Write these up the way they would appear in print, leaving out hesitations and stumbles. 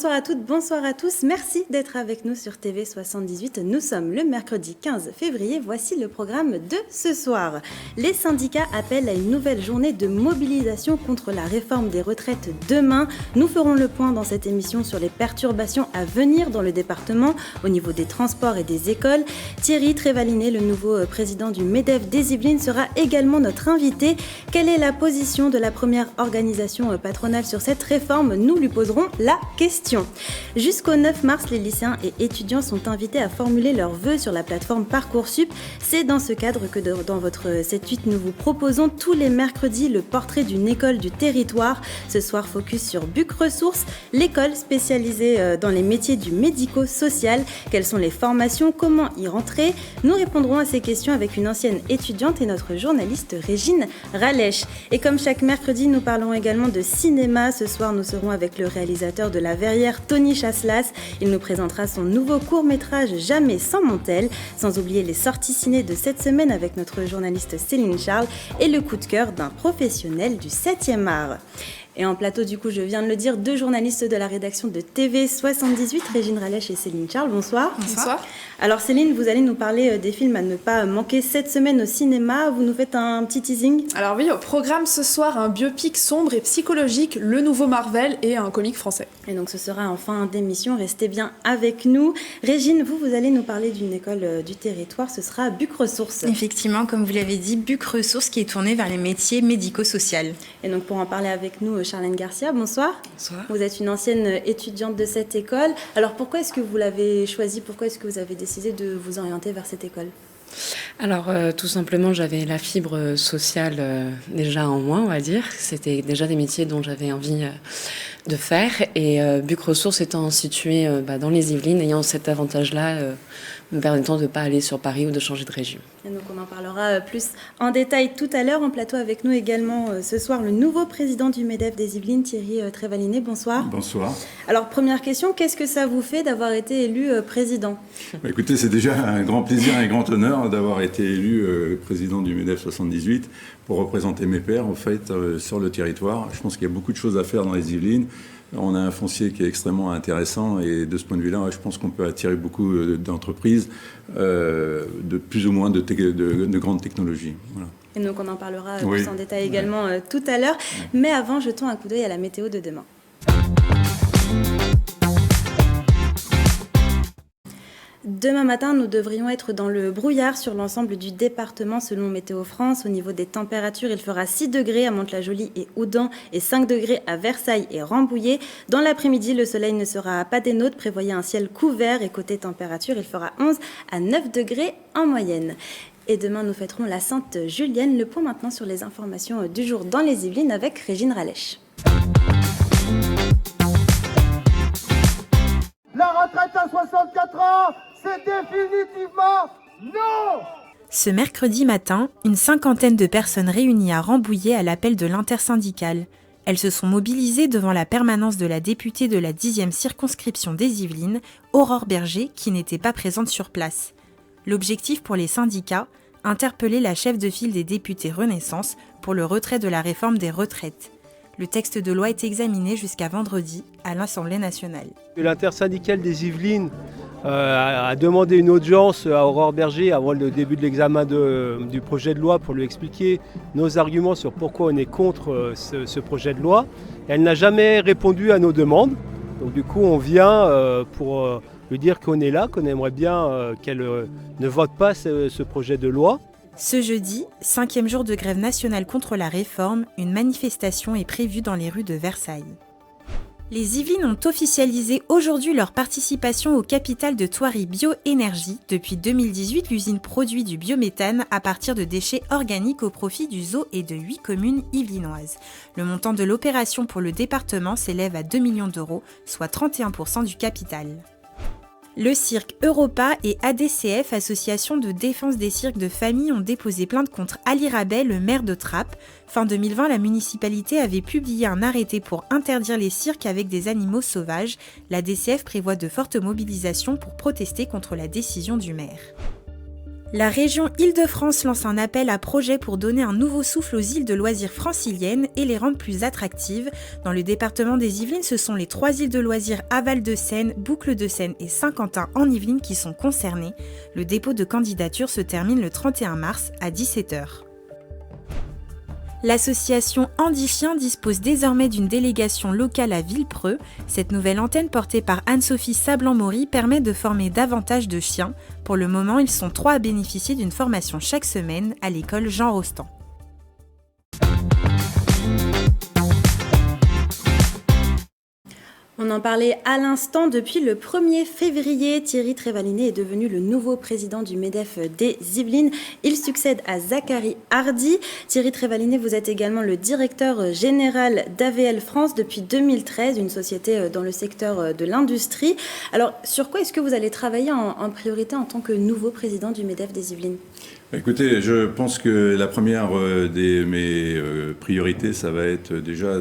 Bonsoir à toutes, bonsoir à tous. Merci d'être avec nous sur TV 78. Nous sommes le mercredi 15 février. Voici le programme de ce soir. Les syndicats appellent à une nouvelle journée de mobilisation contre la réforme des retraites demain. Nous ferons le point dans cette émission sur les perturbations à venir dans le département au niveau des transports et des écoles. Thierry Trévalinet, le nouveau président du MEDEF des Yvelines, sera également notre invité. Quelle est la position de la première organisation patronale sur cette réforme? Nous lui poserons la question. Jusqu'au 9 mars, les lycéens et étudiants sont invités à formuler leurs vœux sur la plateforme Parcoursup. C'est dans ce cadre que dans votre 7-8, nous vous proposons tous les mercredis le portrait d'une école du territoire. Ce soir, focus sur Buc Ressources, l'école spécialisée dans les métiers du médico-social. Quelles sont les formations? Comment y rentrer? Nous répondrons à ces questions avec une ancienne étudiante et notre journaliste Régine Ralèche. Et comme chaque mercredi, nous parlerons également de cinéma. Ce soir, nous serons avec le réalisateur de La Verrière, Tony Chasselas. Il nous présentera son nouveau court-métrage Jamais sans Montel, sans oublier les sorties ciné de cette semaine avec notre journaliste Céline Charles et le coup de cœur d'un professionnel du 7e art. Et en plateau, du coup, je viens de le dire, deux journalistes de la rédaction de TV 78, Régine Ralèche et Céline Charles. Bonsoir. Bonsoir. Alors Céline, vous allez nous parler des films à ne pas manquer cette semaine au cinéma. Vous nous faites un petit teasing? Alors oui, au programme ce soir, un biopic sombre et psychologique, le nouveau Marvel et un comique français. Et donc ce sera en fin d'émission, restez bien avec nous. Régine, vous allez nous parler d'une école du territoire, ce sera Buc Ressources. Effectivement, comme vous l'avez dit, Buc Ressources qui est tournée vers les métiers médico-sociaux. Et donc pour en parler avec nous, Charlène Garcia, bonsoir. Bonsoir. Vous êtes une ancienne étudiante de cette école. Alors pourquoi est-ce que vous l'avez choisie? Pourquoi est-ce que vous avez décidé de vous orienter vers cette école? Alors, tout simplement, j'avais la fibre sociale déjà en moi, on va dire. C'était déjà des métiers dont j'avais envie de faire. Et Buc Ressources étant situé dans les Yvelines, ayant cet avantage-là, me permettant de ne pas aller sur Paris ou de changer de région. Et donc on en parlera plus en détail tout à l'heure. En plateau avec nous également ce soir le nouveau président du MEDEF des Yvelines, Thierry Trévalinet. Bonsoir. Bonsoir. Alors première question, qu'est-ce que ça vous fait d'avoir été élu président? Écoutez, c'est déjà un grand plaisir et un grand honneur d'avoir été élu président du MEDEF 78 pour représenter mes pairs en fait sur le territoire. Je pense qu'il y a beaucoup de choses à faire dans les Yvelines. On a un foncier qui est extrêmement intéressant et de ce point de vue-là, je pense qu'on peut attirer beaucoup d'entreprises de plus ou moins de grandes technologies. Voilà. Et donc on en parlera plus en détail également tout à l'heure. Mais avant, jetons un coup d'œil à la météo de demain. Demain matin, nous devrions être dans le brouillard sur l'ensemble du département selon Météo France. Au niveau des températures, il fera 6 degrés à Mantes-la-Jolie et Houdan et 5 degrés à Versailles et Rambouillet. Dans l'après-midi, le soleil ne sera pas des nôtres. Prévoyez un ciel couvert et côté température, il fera 11 à 9 degrés en moyenne. Et demain, nous fêterons la Sainte Julienne. Le point maintenant sur les informations du jour dans les Yvelines avec Régine Ralèche. La retraite à 64 ans, c'est définitivement non! Ce mercredi matin, une cinquantaine de personnes réunies à Rambouillet à l'appel de l'intersyndicale. Elles se sont mobilisées devant la permanence de la députée de la 10e circonscription des Yvelines, Aurore Berger, qui n'était pas présente sur place. L'objectif pour les syndicats, interpeller la chef de file des députés Renaissance pour le retrait de la réforme des retraites. Le texte de loi est examiné jusqu'à vendredi à l'Assemblée nationale. L'intersyndicale des Yvelines a demandé une audience à Aurore Berger avant le début de l'examen du projet de loi pour lui expliquer nos arguments sur pourquoi on est contre ce projet de loi. Elle n'a jamais répondu à nos demandes. Donc du coup, on vient pour lui dire qu'on est là, qu'on aimerait bien qu'elle ne vote pas ce projet de loi. Ce jeudi, 5e jour de grève nationale contre la réforme, une manifestation est prévue dans les rues de Versailles. Les Yvelines ont officialisé aujourd'hui leur participation au capital de Thoiry Bioénergie. Depuis 2018, l'usine produit du biométhane à partir de déchets organiques au profit du zoo et de 8 communes yvelinoises. Le montant de l'opération pour le département s'élève à 2 millions d'euros, soit 31% du capital. Le cirque Europa et ADCF, Association de défense des cirques de famille, ont déposé plainte contre Ali Rabet, le maire de Trappes. Fin 2020, la municipalité avait publié un arrêté pour interdire les cirques avec des animaux sauvages. L'ADCF prévoit de fortes mobilisations pour protester contre la décision du maire. La région Île-de-France lance un appel à projets pour donner un nouveau souffle aux îles de loisirs franciliennes et les rendre plus attractives. Dans le département des Yvelines, ce sont les 3 îles de loisirs Aval-de-Seine, Boucle-de-Seine et Saint-Quentin en Yvelines qui sont concernées. Le dépôt de candidature se termine le 31 mars à 17h. L'association Handi Chien dispose désormais d'une délégation locale à Villepreux. Cette nouvelle antenne portée par Anne-Sophie Sablan-Maury permet de former davantage de chiens. Pour le moment, ils sont 3 à bénéficier d'une formation chaque semaine à l'école Jean Rostand. On en parlait à l'instant, depuis le 1er février, Thierry Trévalinet est devenu le nouveau président du MEDEF des Yvelines. Il succède à Zachary Hardy. Thierry Trévalinet, vous êtes également le directeur général d'AVL France depuis 2013, une société dans le secteur de l'industrie. Alors, sur quoi est-ce que vous allez travailler en priorité en tant que nouveau président du MEDEF des Yvelines ? Écoutez, je pense que la première de mes priorités, ça va être déjà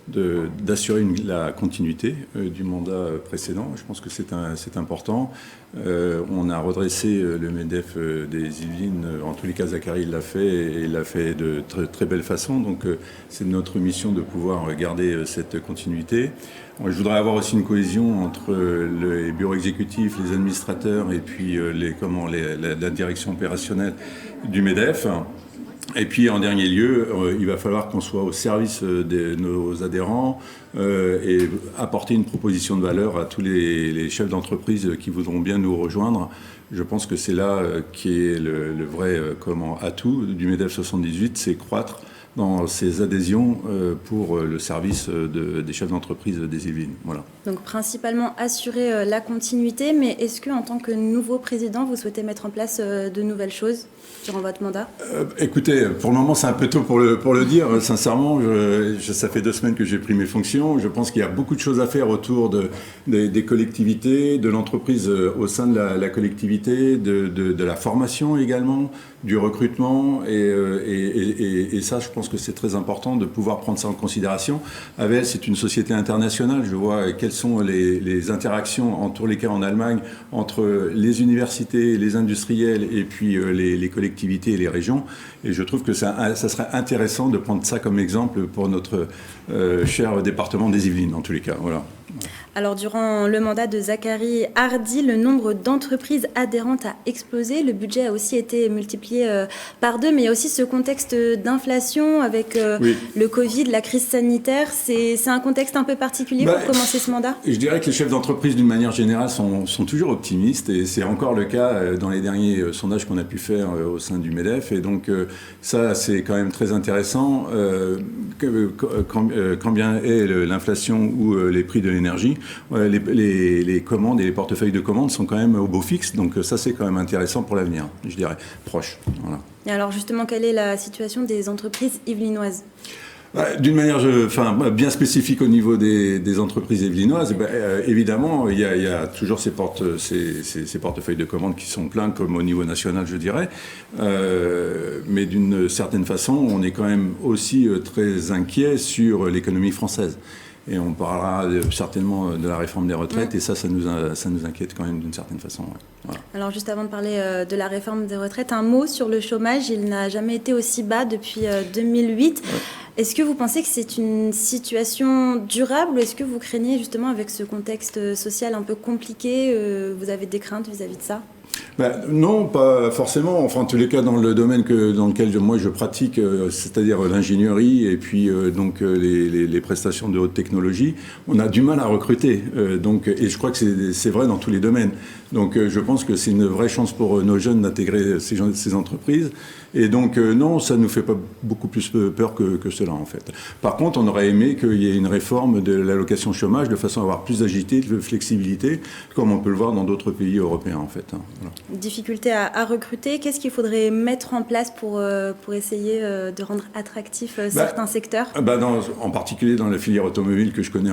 d'assurer la continuité du mandat précédent. Je pense que c'est important. On a redressé le MEDEF des Yvelines. En tous les cas, Zachary l'a fait et il l'a fait de très, très belle façon. Donc, c'est notre mission de pouvoir garder cette continuité. Je voudrais avoir aussi une cohésion entre les bureaux exécutifs, les administrateurs et puis la direction opérationnelle du MEDEF. Et puis, en dernier lieu, il va falloir qu'on soit au service de nos adhérents et apporter une proposition de valeur à tous les chefs d'entreprise qui voudront bien nous rejoindre. Je pense que c'est là qui est le vrai atout du MEDEF 78, c'est croître dans ces adhésions pour le service des chefs d'entreprise des Yvelines. Voilà. Donc principalement assurer la continuité, mais est-ce que en tant que nouveau président, vous souhaitez mettre en place de nouvelles choses durant votre mandat ? Écoutez, pour le moment, c'est un peu tôt pour le dire. Sincèrement, ça fait 2 semaines que j'ai pris mes fonctions. Je pense qu'il y a beaucoup de choses à faire autour des collectivités, de l'entreprise au sein de la collectivité, de la formation également, du recrutement. Et ça, je pense que c'est très important de pouvoir prendre ça en considération. AVL, c'est une société internationale. Je vois quelles sont les interactions, en tous les cas en Allemagne, entre les universités, les industriels et puis les collectivités et les régions. Et je trouve que ça serait intéressant de prendre ça comme exemple pour notre cher département des Yvelines, en tous les cas. Voilà. Alors, durant le mandat de Zachary Hardy, le nombre d'entreprises adhérentes a explosé. Le budget a aussi été multiplié par 2, mais il y a aussi ce contexte d'inflation avec le Covid, la crise sanitaire. C'est un contexte un peu particulier pour commencer ce mandat ? Je dirais que les chefs d'entreprise, d'une manière générale, sont toujours optimistes. Et c'est encore le cas dans les derniers sondages qu'on a pu faire au sein du MEDEF. Et donc, ça, c'est quand même très intéressant. Quand bien est l'inflation ou les prix de l'énergie, les commandes et les portefeuilles de commandes sont quand même au beau fixe. Donc ça, c'est quand même intéressant pour l'avenir, je dirais, proche. Voilà. Et alors justement, quelle est la situation des entreprises yvelinoises ? D'une manière bien spécifique au niveau des entreprises yvelinoises, évidemment, il y a toujours ces portefeuilles de commandes qui sont pleins, comme au niveau national, je dirais. Mais d'une certaine façon, on est quand même aussi très inquiet sur l'économie française. Et on parlera certainement de la réforme des retraites, et ça nous inquiète quand même d'une certaine façon. Ouais. Voilà. Alors juste avant de parler de la réforme des retraites, un mot sur le chômage. Il n'a jamais été aussi bas depuis 2008. Ouais. Est-ce que vous pensez que c'est une situation durable, ou est-ce que vous craignez justement avec ce contexte social un peu compliqué, vous avez des craintes vis-à-vis de ça ? Non, pas forcément. Enfin, en tous les cas, dans le domaine dans lequel moi je pratique, c'est-à-dire l'ingénierie et puis donc les prestations de haute technologie, on a du mal à recruter. Et je crois que c'est vrai dans tous les domaines. Donc, je pense que c'est une vraie chance pour nos jeunes d'intégrer ces entreprises. Et donc, non, ça ne nous fait pas beaucoup plus peur que cela, en fait. Par contre, on aurait aimé qu'il y ait une réforme de l'allocation chômage de façon à avoir plus d'agilité, de flexibilité, comme on peut le voir dans d'autres pays européens, en fait. Voilà. Difficulté à recruter. Qu'est-ce qu'il faudrait mettre en place pour essayer de rendre attractifs certains secteurs ? En particulier dans la filière automobile que je connais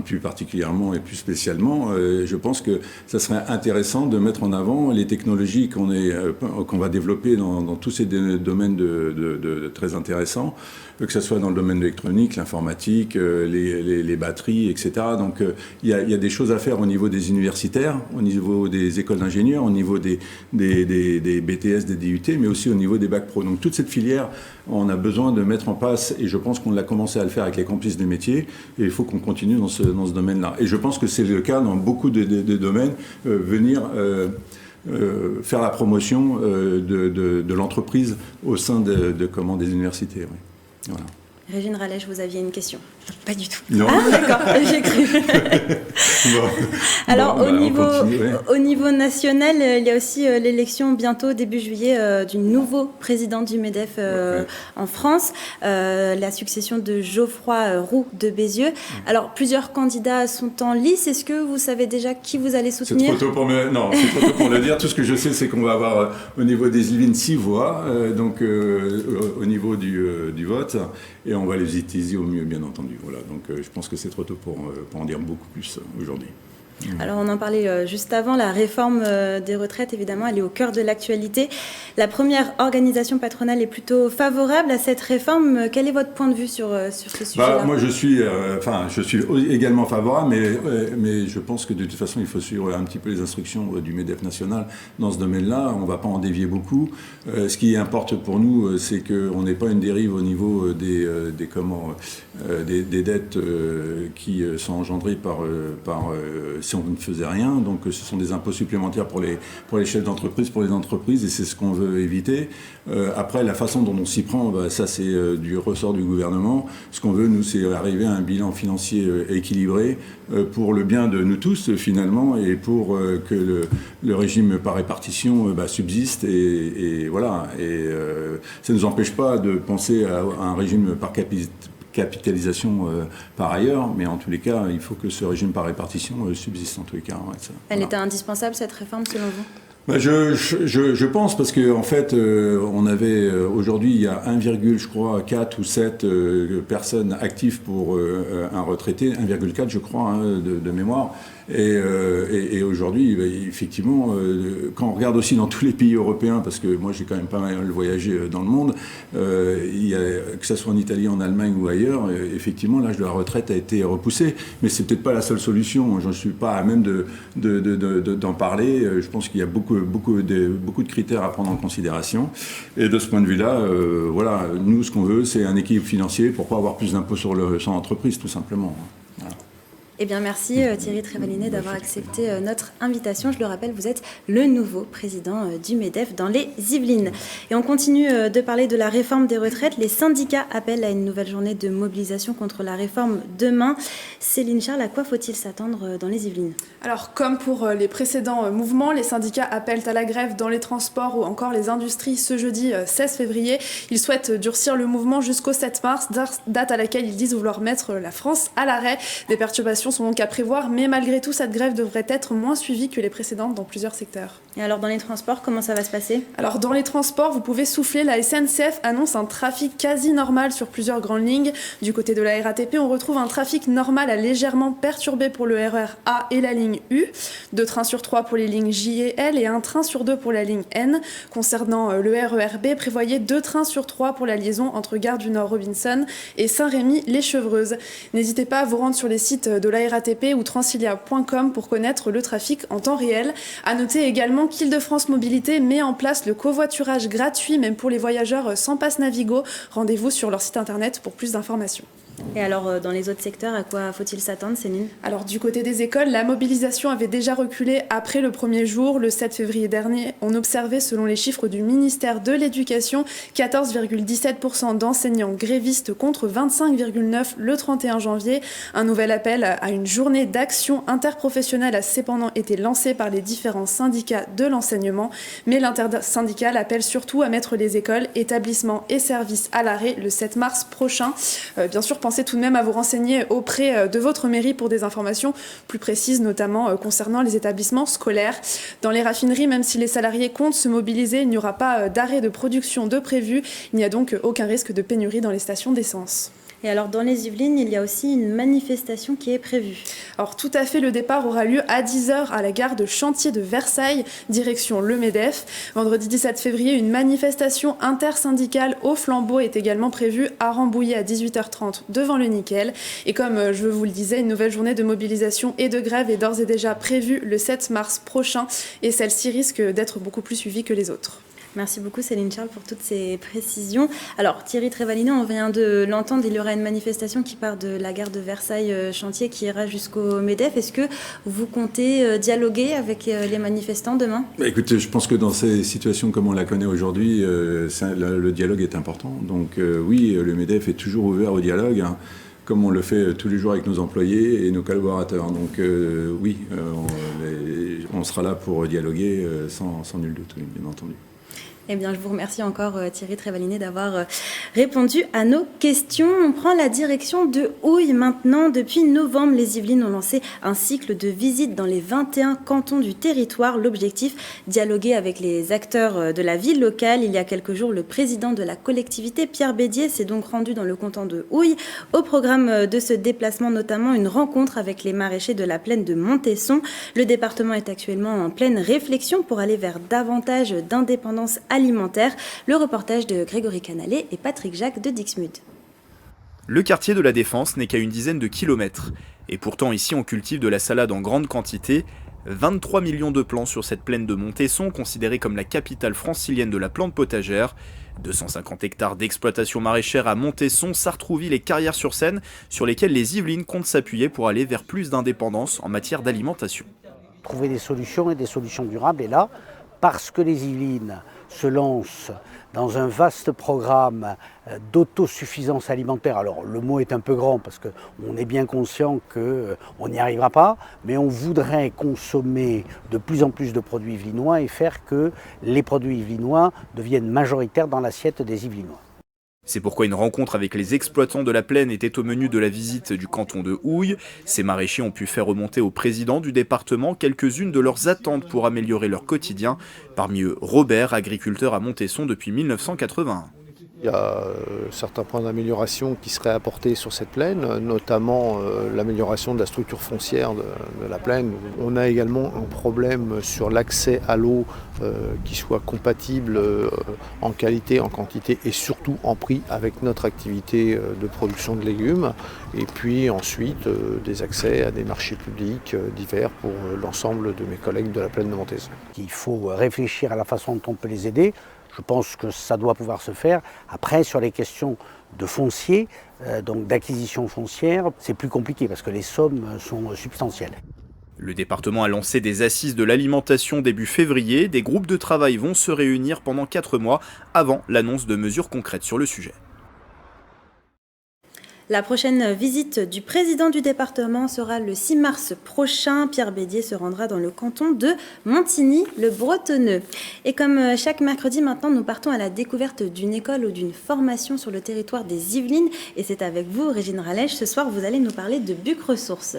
plus particulièrement et plus spécialement, je pense que ça serait intéressant de mettre en avant les technologies qu'on va développer dans tous ces domaines très intéressants, que ce soit dans le domaine de l'électronique, l'informatique, les batteries, etc. Donc il y a des choses à faire au niveau des universitaires, au niveau des écoles d'ingénieurs, au niveau des BTS, des DUT, mais aussi au niveau des bacs pro. Donc toute cette filière, on a besoin de mettre en place, et je pense qu'on l'a commencé à le faire avec les campus des métiers, et il faut qu'on continue dans ce domaine-là. Et je pense que c'est le cas dans beaucoup de domaines, venir faire la promotion de l'entreprise au sein des universités. Oui. Voilà. Régine Rallèche, vous aviez une question? Pas du tout. Non. Ah d'accord, j'ai cru. Bon. Alors Bon, au niveau national, il y a aussi l'élection bientôt, début juillet, du nouveau président du MEDEF en France, la succession de Geoffroy Roux de Bézieux. Alors plusieurs candidats sont en lice. Est-ce que vous savez déjà qui vous allez soutenir? C'est trop tôt pour le dire. Tout ce que je sais, c'est qu'on va avoir au niveau des Yvelines 6 voix, donc au niveau du vote, et on va les utiliser au mieux, bien entendu. Voilà, donc je pense que c'est trop tôt pour en dire beaucoup plus aujourd'hui. Alors on en parlait juste avant, la réforme des retraites, évidemment, elle est au cœur de l'actualité. La première organisation patronale est plutôt favorable à cette réforme. Quel est votre point de vue sur ce sujet-là? Moi, je suis également favorable, mais je pense que de toute façon, il faut suivre un petit peu les instructions du MEDEF national dans ce domaine-là. On ne va pas en dévier beaucoup. Ce qui importe pour nous, c'est qu'on n'ait pas une dérive au niveau des dettes qui sont engendrées par si on ne faisait rien. Donc ce sont des impôts supplémentaires pour les chefs d'entreprise, pour les entreprises, et c'est ce qu'on veut éviter. Après, la façon dont on s'y prend, ça c'est du ressort du gouvernement. Ce qu'on veut, nous, c'est arriver à un bilan financier équilibré pour le bien de nous tous, finalement, et pour que le régime par répartition subsiste. Et voilà. Et ça ne nous empêche pas de penser à un régime par capitalisation par ailleurs, mais en tous les cas, il faut que ce régime par répartition subsiste en tous les cas. Ouais, Elle était indispensable, cette réforme, selon vous? Je pense, parce qu'en fait, on avait aujourd'hui, il y a 1,4 ou 7 personnes actives pour un retraité, 1,4 je crois, de mémoire. Et aujourd'hui, effectivement, quand on regarde aussi dans tous les pays européens, parce que moi j'ai quand même pas mal voyagé dans le monde, que ce soit en Italie, en Allemagne ou ailleurs, effectivement l'âge de la retraite a été repoussé. Mais c'est peut-être pas la seule solution. J'en suis pas à même d'en parler. Je pense qu'il y a beaucoup de critères à prendre en considération. Et de ce point de vue-là, voilà, nous ce qu'on veut, c'est un équilibre financier pour pas avoir plus d'impôts sur l'entreprise, tout simplement. Voilà. Eh bien, merci Thierry Trévalinet d'avoir accepté notre invitation. Je le rappelle, vous êtes le nouveau président du MEDEF dans les Yvelines. Et on continue de parler de la réforme des retraites. Les syndicats appellent à une nouvelle journée de mobilisation contre la réforme demain. Céline Charles, à quoi faut-il s'attendre dans les Yvelines? Alors, comme pour les précédents mouvements, les syndicats appellent à la grève dans les transports ou encore les industries ce jeudi 16 février. Ils souhaitent durcir le mouvement jusqu'au 7 mars, date à laquelle ils disent vouloir mettre la France à l'arrêt. Des perturbations sont donc à prévoir, mais malgré tout, cette grève devrait être moins suivie que les précédentes dans plusieurs secteurs. Et alors, dans les transports, comment ça va se passer? Alors, dans les transports, vous pouvez souffler. La SNCF annonce un trafic quasi normal sur plusieurs grandes lignes. Du côté de la RATP, on retrouve un trafic normal à légèrement perturbé pour le RER A et la ligne U. 2 trains sur 3 pour les lignes J et L et 1 train sur 2 pour la ligne N. Concernant le RER B, prévoyez 2 trains sur 3 pour la liaison entre Gare du Nord Robinson et Saint-Rémy-les-Chevreuses. N'hésitez pas à vous rendre sur les sites de la RATP ou transilia.com pour connaître le trafic en temps réel. À noter également qu'Île-de-France Mobilité met en place le covoiturage gratuit, même pour les voyageurs sans passe Navigo. Rendez-vous sur leur site internet pour plus d'informations. Et alors, dans les autres secteurs, à quoi faut-il s'attendre, Céline? Alors, du côté des écoles, la mobilisation avait déjà reculé après le premier jour. Le 7 février dernier, on observait, selon les chiffres du ministère de l'Éducation, 14,17% d'enseignants grévistes contre 25,9% le 31 janvier. Un nouvel appel à une journée d'action interprofessionnelle a cependant été lancé par les différents syndicats de l'enseignement. Mais l'intersyndical appelle surtout à mettre les écoles, établissements et services à l'arrêt le 7 mars prochain. Bien sûr, pensez tout de même à vous renseigner auprès de votre mairie pour des informations plus précises, notamment concernant les établissements scolaires. Dans les raffineries, même si les salariés comptent se mobiliser, il n'y aura pas d'arrêt de production de prévu. Il n'y a donc aucun risque de pénurie dans les stations d'essence. Et alors dans les Yvelines, il y a aussi une manifestation qui est prévue. Alors tout à fait, le départ aura lieu à 10h à la gare de Chantier de Versailles, direction le MEDEF. Vendredi 17 février, une manifestation intersyndicale au flambeau est également prévue à Rambouillet à 18h30 devant le Nickel. Et comme je vous le disais, une nouvelle journée de mobilisation et de grève est d'ores et déjà prévue le 7 mars prochain et celle-ci risque d'être beaucoup plus suivie que les autres. Merci beaucoup Céline Charles pour toutes ces précisions. Alors Thierry Trévalinet, on vient de l'entendre, il y aura une manifestation qui part de la gare de Versailles-Chantier qui ira jusqu'au MEDEF. Est-ce que vous comptez dialoguer avec les manifestants demain ? Écoutez, je pense que dans ces situations comme on la connaît aujourd'hui, le dialogue est important. Donc oui, le MEDEF est toujours ouvert au dialogue, hein, comme on le fait tous les jours avec nos employés et nos collaborateurs. Donc oui, on sera là pour dialoguer sans nul doute, oui, bien entendu. Eh bien, je vous remercie encore Thierry Trévalinet d'avoir répondu à nos questions. On prend la direction de Houille maintenant. Depuis novembre, les Yvelines ont lancé un cycle de visites dans les 21 cantons du territoire. L'objectif, dialoguer avec les acteurs de la ville locale. Il y a quelques jours, le président de la collectivité, Pierre Bédier, s'est donc rendu dans le canton de Houille. Au programme de ce déplacement, notamment une rencontre avec les maraîchers de la plaine de Montesson. Le département est actuellement en pleine réflexion pour aller vers davantage d'indépendance alimentaire. Le reportage de Grégory Canalet et Patrick Jacques de Dixmude. Le quartier de la Défense n'est qu'à une dizaine de kilomètres. Et pourtant ici on cultive de la salade en grande quantité. 23 millions de plants sur cette plaine de Montesson, considérée comme la capitale francilienne de la plante potagère. 250 hectares d'exploitation maraîchère à Montesson, Sartrouville et Carrières-sur-Seine, sur lesquels les Yvelines comptent s'appuyer pour aller vers plus d'indépendance en matière d'alimentation. Trouver des solutions et des solutions durables. Et là, parce que les Yvelines se lancent dans un vaste programme d'autosuffisance alimentaire. Alors le mot est un peu grand parce qu'on est bien conscient qu'on n'y arrivera pas, mais on voudrait consommer de plus en plus de produits yvelinois et faire que les produits yvelinois deviennent majoritaires dans l'assiette des Yvelinois. C'est pourquoi une rencontre avec les exploitants de la plaine était au menu de la visite du canton de Houille. Ces maraîchers ont pu faire remonter au président du département quelques-unes de leurs attentes pour améliorer leur quotidien. Parmi eux, Robert, agriculteur à Montesson depuis 1981. Il y a certains points d'amélioration qui seraient apportés sur cette plaine, notamment l'amélioration de la structure foncière de la plaine. On a également un problème sur l'accès à l'eau qui soit compatible en qualité, en quantité et surtout en prix avec notre activité de production de légumes. Et puis ensuite des accès à des marchés publics divers pour l'ensemble de mes collègues de la plaine de Montesson. Il faut réfléchir à la façon dont on peut les aider. Je pense que ça doit pouvoir se faire. Après, sur les questions de foncier, donc d'acquisition foncière, c'est plus compliqué parce que les sommes sont substantielles. Le département a lancé des assises de l'alimentation début février. Des groupes de travail vont se réunir pendant 4 mois avant l'annonce de mesures concrètes sur le sujet. La prochaine visite du président du département sera le 6 mars prochain. Pierre Bédier se rendra dans le canton de Montigny-le-Bretonneux. Et comme chaque mercredi maintenant, nous partons à la découverte d'une école ou d'une formation sur le territoire des Yvelines. Et c'est avec vous, Régine Rallèche. Ce soir, vous allez nous parler de Buc Ressources.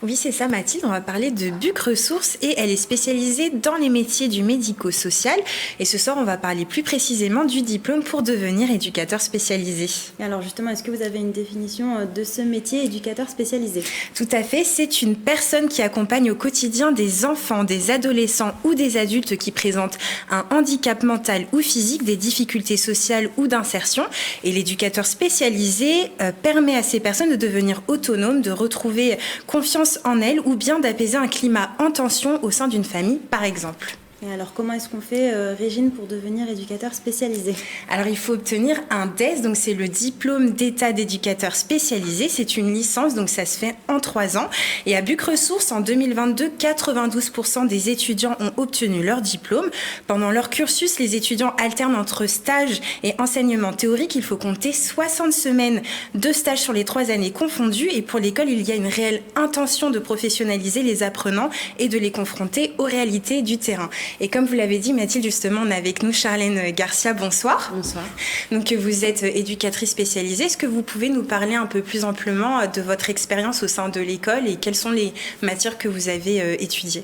Oui, c'est ça, Mathilde. On va parler de Buc Ressources et elle est spécialisée dans les métiers du médico-social. Et ce soir, on va parler plus précisément du diplôme pour devenir éducateur spécialisé. Et alors justement, est-ce que vous avez une définition de ce métier éducateur spécialisé? Tout à fait, c'est une personne qui accompagne au quotidien des enfants, des adolescents ou des adultes qui présentent un handicap mental ou physique, des difficultés sociales ou d'insertion. Et l'éducateur spécialisé permet à ces personnes de devenir autonomes, de retrouver confiance en elles ou bien d'apaiser un climat en tension au sein d'une famille, par exemple. Et alors, comment est-ce qu'on fait, Régine, pour devenir éducateur spécialisé? Alors, il faut obtenir un DES, donc c'est le diplôme d'état d'éducateur spécialisé. C'est une licence, donc ça se fait en 3 ans. Et à Buc Ressources, en 2022, 92% des étudiants ont obtenu leur diplôme. Pendant leur cursus, les étudiants alternent entre stage et enseignement théorique. Il faut compter 60 semaines de stage sur les 3 années confondues. Et pour l'école, il y a une réelle intention de professionnaliser les apprenants et de les confronter aux réalités du terrain. Et comme vous l'avez dit, Mathilde, justement, on est avec nous Charlène Garcia. Bonsoir. Bonsoir. Donc, vous êtes éducatrice spécialisée. Est-ce que vous pouvez nous parler un peu plus amplement de votre expérience au sein de l'école et quelles sont les matières que vous avez étudiées?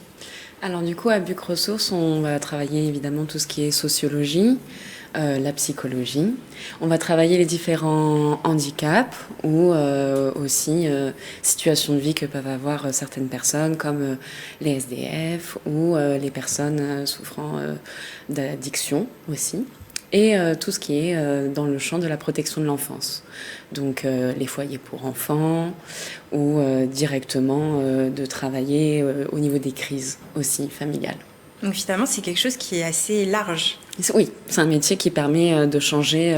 Alors du coup, à Buc Ressources, on va travailler évidemment tout ce qui est sociologie, la psychologie. On va travailler les différents handicaps ou aussi situations de vie que peuvent avoir certaines personnes comme les SDF ou les personnes souffrant d'addiction aussi. Et tout ce qui est dans le champ de la protection de l'enfance. Donc les foyers pour enfants ou directement de travailler au niveau des crises aussi familiales. Donc finalement, c'est quelque chose qui est assez large. Oui, c'est un métier qui permet de changer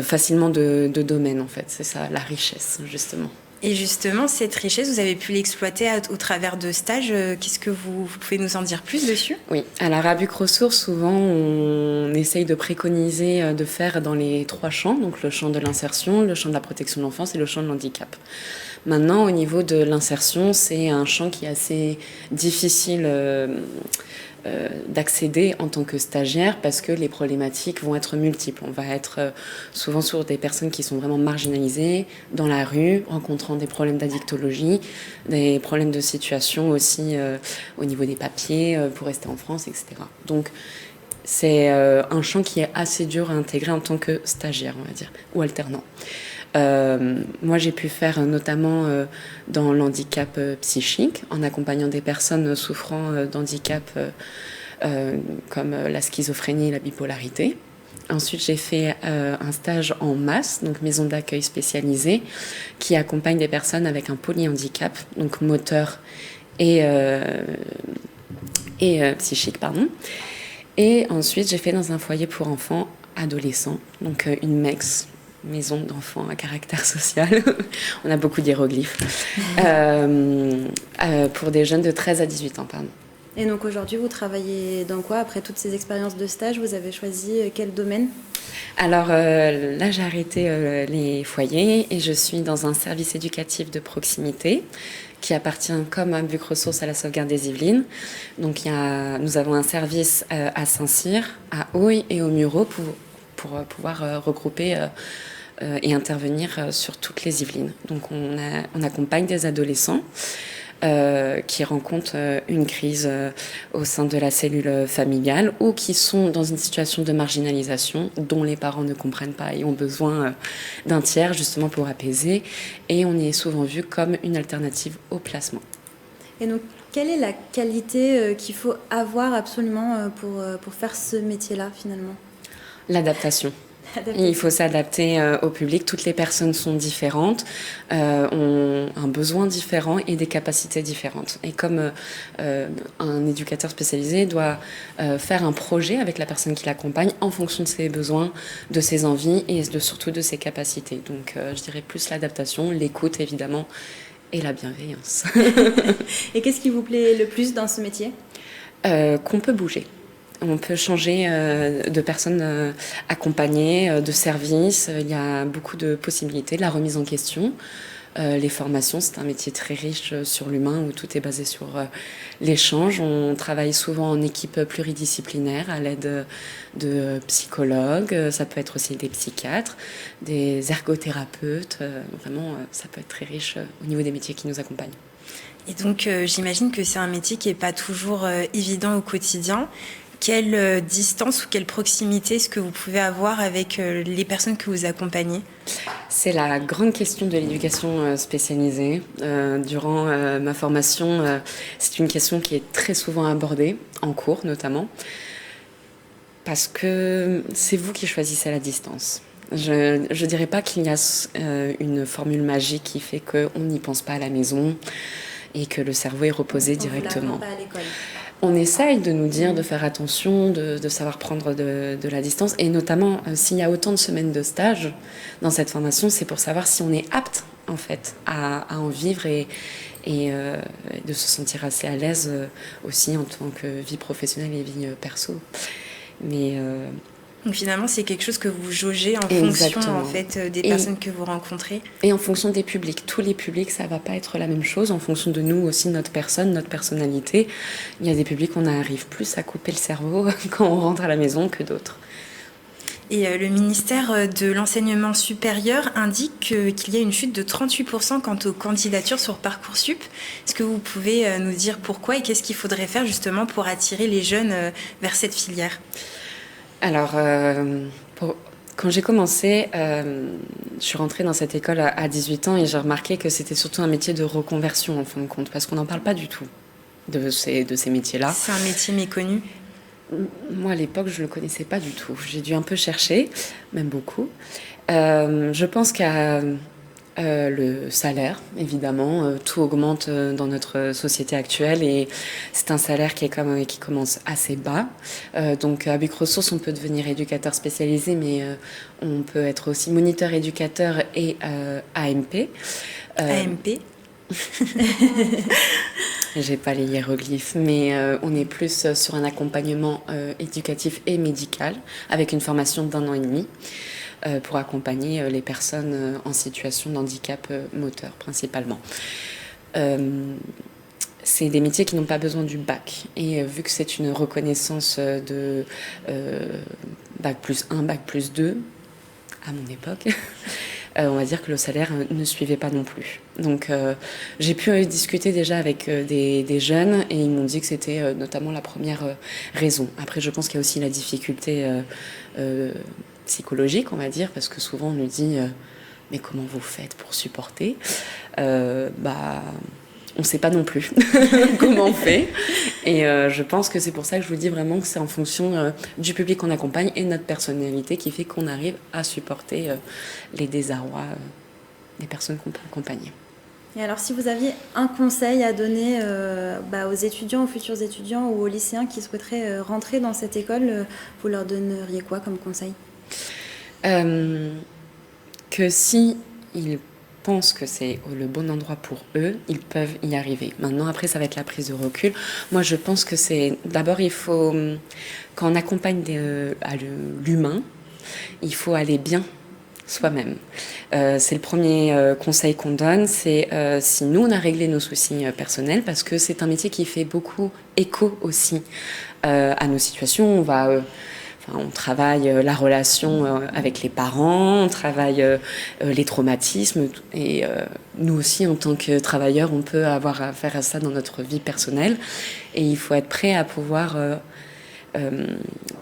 facilement de domaine en fait. C'est ça, la richesse justement. Et justement, cette richesse, vous avez pu l'exploiter au travers de stages. Qu'est-ce que vous pouvez nous en dire plus dessus ? Oui, alors à Buc Ressources, souvent, on essaye de préconiser de faire dans les 3 champs, donc le champ de l'insertion, le champ de la protection de l'enfance et le champ de l'handicap. Maintenant, au niveau de l'insertion, c'est un champ qui est assez difficile d'accéder en tant que stagiaire parce que les problématiques vont être multiples. On va être souvent sur des personnes qui sont vraiment marginalisées dans la rue, rencontrant des problèmes d'addictologie, des problèmes de situation aussi au niveau des papiers pour rester en France, etc. Donc c'est un champ qui est assez dur à intégrer en tant que stagiaire, on va dire, ou alternant. Moi, j'ai pu faire notamment dans l'handicap psychique, en accompagnant des personnes souffrant d'handicap comme la schizophrénie et la bipolarité. Ensuite, j'ai fait un stage en MAS, donc maison d'accueil spécialisée, qui accompagne des personnes avec un polyhandicap, donc moteur et psychique, pardon. Et ensuite, j'ai fait dans un foyer pour enfants adolescents, donc une MEX, maison d'enfants à caractère social. On a beaucoup d'hiéroglyphes. Pour des jeunes de 13 à 18 ans, pardon. Et donc aujourd'hui, vous travaillez dans quoi ? Après toutes ces expériences de stage, vous avez choisi quel domaine ? Alors là, j'ai arrêté les foyers et je suis dans un service éducatif de proximité qui appartient comme à Buc Ressources à la sauvegarde des Yvelines. Donc nous avons un service à Saint-Cyr, à Houille et au Mureau pour pouvoir regrouper et intervenir sur toutes les Yvelines. Donc on accompagne des adolescents qui rencontrent une crise au sein de la cellule familiale ou qui sont dans une situation de marginalisation dont les parents ne comprennent pas et ont besoin d'un tiers justement pour apaiser. Et on est souvent vu comme une alternative au placement. Et donc, quelle est la qualité qu'il faut avoir absolument pour faire ce métier-là finalement ? L'adaptation. Il faut s'adapter au public. Toutes les personnes sont différentes, ont un besoin différent et des capacités différentes. Et comme un éducateur spécialisé doit faire un projet avec la personne qui l'accompagne en fonction de ses besoins, de ses envies et surtout de ses capacités. Donc je dirais plus l'adaptation, l'écoute évidemment et la bienveillance. Et qu'est-ce qui vous plaît le plus dans ce métier ? Qu'on peut bouger. On peut changer de personnes accompagnées, de services. Il y a beaucoup de possibilités, de la remise en question. Les formations, c'est un métier très riche sur l'humain où tout est basé sur l'échange. On travaille souvent en équipe pluridisciplinaire à l'aide de psychologues. Ça peut être aussi des psychiatres, des ergothérapeutes. Vraiment, ça peut être très riche au niveau des métiers qui nous accompagnent. Et donc, j'imagine que c'est un métier qui n'est pas toujours évident au quotidien. Quelle distance ou quelle proximité est-ce que vous pouvez avoir avec les personnes que vous accompagnez ? C'est la grande question de l'éducation spécialisée. Durant ma formation, c'est une question qui est très souvent abordée, en cours notamment, parce que c'est vous qui choisissez la distance. Je ne dirais pas qu'il y a une formule magique qui fait qu'on n'y pense pas à la maison et que le cerveau est reposé directement. On vous l'apprend pas à l'école. On essaye de nous dire de faire attention, de savoir prendre de la distance. Et notamment, s'il y a autant de semaines de stage dans cette formation, c'est pour savoir si on est apte, en fait, à en vivre et de se sentir assez à l'aise aussi en tant que vie professionnelle et vie perso. Mais... Donc finalement, c'est quelque chose que vous jaugez en Exactement. fonction en fait, des personnes que vous rencontrez. Et en fonction des publics. Tous les publics, ça ne va pas être la même chose. En fonction de nous aussi, notre personne, notre personnalité. Il y a des publics, on arrive plus à couper le cerveau quand on rentre à la maison que d'autres. Et le ministère de l'Enseignement supérieur indique qu'il y a une chute de 38% quant aux candidatures sur Parcoursup. Est-ce que vous pouvez nous dire pourquoi et qu'est-ce qu'il faudrait faire justement pour attirer les jeunes vers cette filière ? Alors, quand j'ai commencé, je suis rentrée dans cette école à 18 ans et j'ai remarqué que c'était surtout un métier de reconversion en fin de compte, parce qu'on n'en parle pas du tout de ces métiers-là. C'est un métier méconnu. Moi, à l'époque, je ne le connaissais pas du tout. J'ai dû un peu chercher, même beaucoup. Je pense qu'à le salaire, évidemment, tout augmente dans notre société actuelle et c'est un salaire qui commence assez bas. Donc à Buc Ressources, on peut devenir éducateur spécialisé, mais on peut être aussi moniteur éducateur et AMP. AMP. J'ai pas les hiéroglyphes, mais on est plus sur un accompagnement éducatif et médical avec une formation d'1 an et demi. Pour accompagner les personnes en situation de handicap moteur principalement. C'est des métiers qui n'ont pas besoin du bac. Et vu que c'est une reconnaissance de bac plus 1, bac plus 2, à mon époque, on va dire que le salaire ne suivait pas non plus. Donc j'ai pu discuter déjà avec des jeunes et ils m'ont dit que c'était notamment la première raison. Après, je pense qu'il y a aussi la difficulté psychologique, on va dire, parce que souvent on nous dit mais comment vous faites pour supporter on ne sait pas non plus comment on fait et je pense que c'est pour ça que je vous dis vraiment que c'est en fonction du public qu'on accompagne et notre personnalité qui fait qu'on arrive à supporter les désarrois des personnes qu'on peut accompagner. Et alors, si vous aviez un conseil à donner aux étudiants, aux futurs étudiants ou aux lycéens qui souhaiteraient rentrer dans cette école, vous leur donneriez quoi comme conseil ? Que si ils pensent que c'est le bon endroit pour eux, ils peuvent y arriver. Maintenant, après, ça va être la prise de recul. Moi, je pense que d'abord, il faut, quand on accompagne l'humain, il faut aller bien soi-même. C'est le premier conseil qu'on donne, c'est si nous, on a réglé nos soucis personnels, parce que c'est un métier qui fait beaucoup écho aussi à nos situations. On travaille la relation avec les parents, on travaille les traumatismes et nous aussi en tant que travailleurs on peut avoir affaire à ça dans notre vie personnelle et il faut être prêt à pouvoir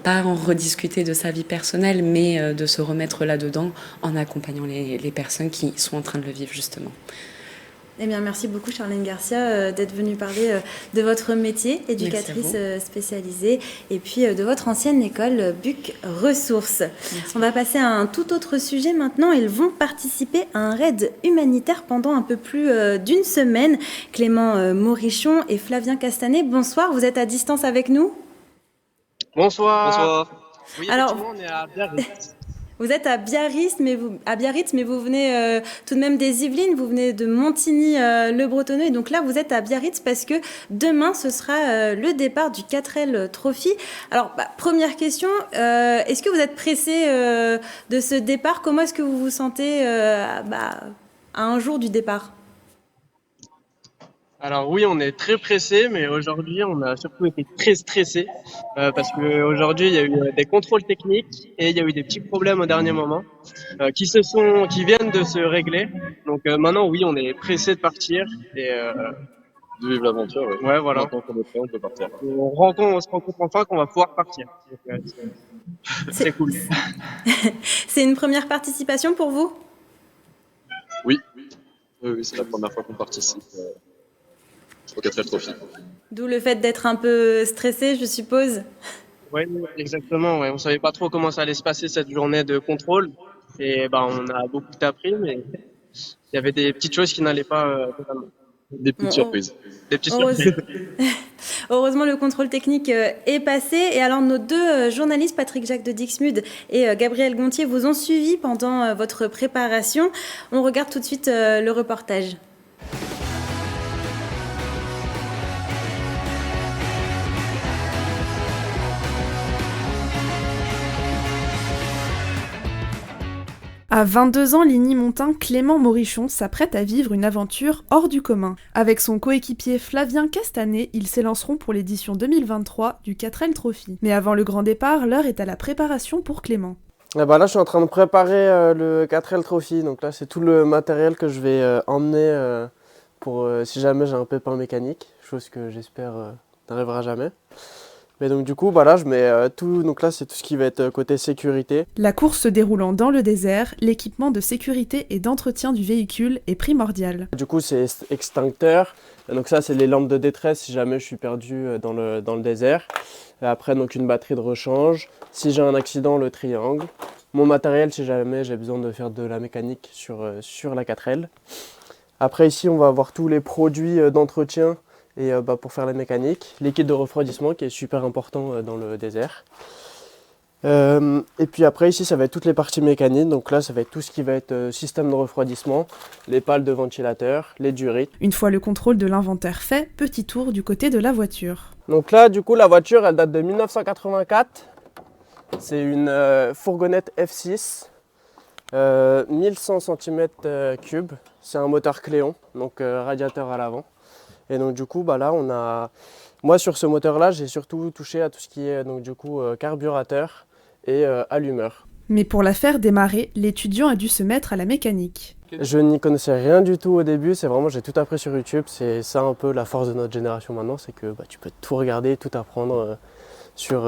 pas en rediscuter de sa vie personnelle mais de se remettre là-dedans en accompagnant les personnes qui sont en train de le vivre justement. Eh bien, merci beaucoup Charlène Garcia d'être venue parler de votre métier, éducatrice spécialisée, et puis de votre ancienne école Buc Ressources. Merci. On va passer à un tout autre sujet maintenant. Ils vont participer à un raid humanitaire pendant un peu plus d'une semaine. Clément Morichon et Flavien Castanet, bonsoir. Vous êtes à distance avec nous ? Bonsoir. Bonsoir. Oui, alors, on est à Biarritz. Vous êtes à Biarritz, mais vous venez tout de même des Yvelines, vous venez de Montigny-le-Bretonneux. Et donc là, vous êtes à Biarritz parce que demain, ce sera le départ du 4L Trophy. Alors, première question, est-ce que vous êtes pressé de ce départ ? Comment est-ce que vous vous sentez à un jour du départ ? Alors oui, on est très pressé, mais aujourd'hui, on a surtout été très stressé parce qu'aujourd'hui, il y a eu des contrôles techniques et il y a eu des petits problèmes au dernier moment qui viennent de se régler. Donc maintenant, oui, on est pressé de partir et de vivre l'aventure. Oui. Ouais, voilà. Maintenant qu'on est prêt, on peut partir. On se rend compte enfin qu'on va pouvoir partir. Donc, c'est cool. C'est une première participation pour vous ? Oui, c'est la première fois qu'on participe. Au 4L Trophy. D'où le fait d'être un peu stressé, je suppose. Oui, exactement. Ouais. On ne savait pas trop comment ça allait se passer cette journée de contrôle. Et on a beaucoup appris, mais il y avait des petites choses qui n'allaient pas totalement. Des petites surprises. Des petites surprises. Heureusement, le contrôle technique est passé. Et alors, nos deux journalistes, Patrick Jacques de Dixmude et Gabriel Gontier, vous ont suivi pendant votre préparation. On regarde tout de suite le reportage. À 22 ans, Ligny-Montin, Clément Morichon s'apprête à vivre une aventure hors du commun. Avec son coéquipier Flavien Castanet, ils s'élanceront pour l'édition 2023 du 4L Trophy. Mais avant le grand départ, l'heure est à la préparation pour Clément. Là, je suis en train de préparer le 4L Trophy. Donc là, c'est tout le matériel que je vais emmener pour si jamais j'ai un pépin mécanique, chose que j'espère n'arrivera jamais. Mais donc du coup, là, je mets tout. Donc là, c'est tout ce qui va être côté sécurité. La course se déroulant dans le désert, l'équipement de sécurité et d'entretien du véhicule est primordial. Du coup, c'est extincteur. Donc ça, c'est les lampes de détresse si jamais je suis perdu dans le désert. Et après, donc une batterie de rechange. Si j'ai un accident, le triangle. Mon matériel, si jamais j'ai besoin de faire de la mécanique sur la 4L. Après, ici, on va avoir tous les produits d'entretien et pour faire la mécanique. Liquide de refroidissement qui est super important dans le désert. Et puis après ici ça va être toutes les parties mécaniques, donc là ça va être tout ce qui va être système de refroidissement, les pales de ventilateur, les durites. Une fois le contrôle de l'inventaire fait, petit tour du côté de la voiture. Donc là du coup la voiture elle date de 1984, c'est une fourgonnette F6, 1100 cm3, c'est un moteur Cléon, donc radiateur à l'avant. Et donc du coup là on a, moi sur ce moteur là j'ai surtout touché à tout ce qui est donc du coup carburateur et allumeur. Mais pour la faire démarrer, l'étudiant a dû se mettre à la mécanique. Je n'y connaissais rien du tout au début, c'est vraiment, j'ai tout appris sur YouTube, c'est ça un peu la force de notre génération maintenant, c'est que tu peux tout regarder, tout apprendre sur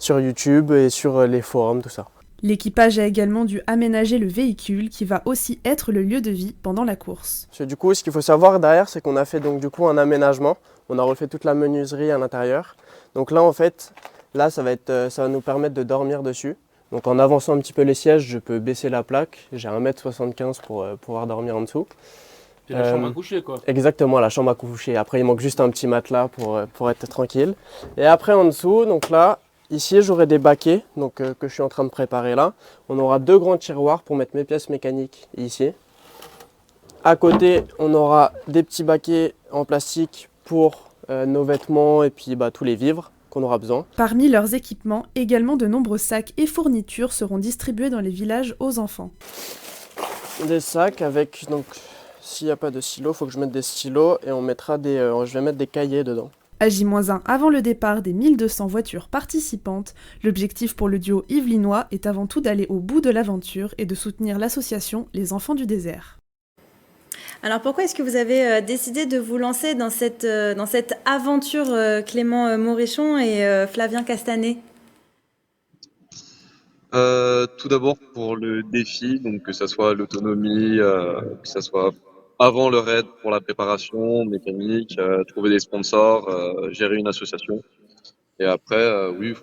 YouTube et sur les forums, tout ça. L'équipage a également dû aménager le véhicule qui va aussi être le lieu de vie pendant la course. Parce que du coup, ce qu'il faut savoir derrière, c'est qu'on a fait donc du coup un aménagement, on a refait toute la menuiserie à l'intérieur. Donc là en fait, là ça va nous permettre de dormir dessus. Donc en avançant un petit peu les sièges, je peux baisser la plaque, j'ai 1,75 m pour pouvoir dormir en dessous. C'est la chambre à coucher quoi. Exactement, la chambre à coucher. Après il manque juste un petit matelas pour être tranquille. Et après en dessous, donc là, ici j'aurai des baquets donc, que je suis en train de préparer là. On aura 2 grands tiroirs pour mettre mes pièces mécaniques ici. À côté, on aura des petits baquets en plastique pour nos vêtements et puis tous les vivres qu'on aura besoin. Parmi leurs équipements, également de nombreux sacs et fournitures seront distribués dans les villages aux enfants. Des sacs avec, donc s'il n'y a pas de stylo, il faut que je mette des stylos et je vais mettre des cahiers dedans. À J-1 avant le départ des 1200 voitures participantes, l'objectif pour le duo yvelinois est avant tout d'aller au bout de l'aventure et de soutenir l'association Les Enfants du Désert. Alors pourquoi est-ce que vous avez décidé de vous lancer dans cette aventure, Clément Morichon et Flavien Castanet ? Tout d'abord pour le défi, donc que ça soit l'autonomie, que ça soit avant le raid pour la préparation mécanique, trouver des sponsors, gérer une association. Et après, oui,